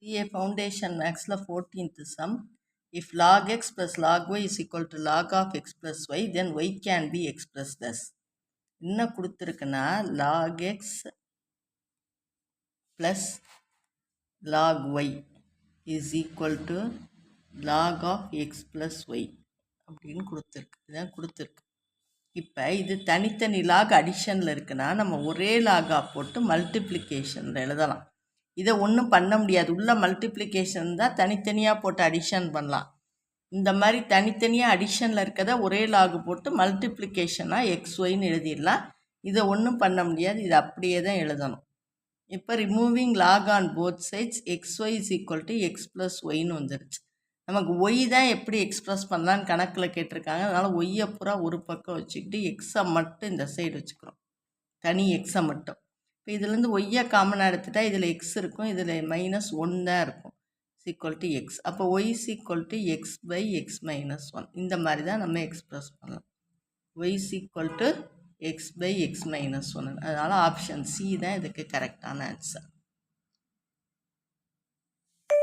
CA Foundation Maxல 14th sum. If log x plus log y is equal to log of x plus y, then y can be expressed as. என்ன கொடுத்துருக்குன்னா log x plus log y is equal to log of x plus y அப்படின்னு கொடுத்துருக்கு. இதான் கொடுத்துருக்கு. இப்போ இது தனித்தனி lock அடிஷனில் இருக்குன்னா நம்ம ஒரே லாகாக போட்டு மல்டிப்ளிகேஷனில் எழுதலாம். இதை ஒன்றும் பண்ண முடியாது. உள்ள மல்டிப்ளிகேஷன் தான் தனித்தனியாக போட்டு அடிஷன் பண்ணலாம். இந்த மாதிரி தனித்தனியாக அடிஷனில் இருக்கிறத ஒரே லாகு போட்டு மல்டிப்ளிகேஷனாக எக்ஸ் ஒய்ன்னு எழுதிடலாம். இதை ஒன்றும் பண்ண முடியாது. இது அப்படியே தான் எழுதணும். இப்போ removing log on both sides x y is equal to x plus ஒய்ன்னு வந்துருச்சு. நமக்கு ஒய் தான் எப்படி எக்ஸ்ப்ரெஸ் பண்ணலான்னு கணக்கில் கேட்டிருக்காங்க. அதனால் ஒய்யை பூரா ஒரு பக்கம் வச்சுக்கிட்டு எக்ஸை மட்டும் இந்த சைடு வச்சுக்கிறோம். தனி எக்ஸை மட்டும். இப்போ இதுலேருந்து ஒய்யை காமனாக எடுத்துட்டா இதில் எக்ஸ் இருக்கும், இதில் -1 தான் இருக்கும். Equal to x. அப்போ y is equal to x by x minus 1. இந்த மாதிரி தான் நம்ம எக்ஸ்ப்ரெஸ் பண்ணலாம். Y is equal to x by x minus 1. அதனால் ஆப்ஷன் சி தான் இதுக்கு கரெக்டான ஆன்சர்.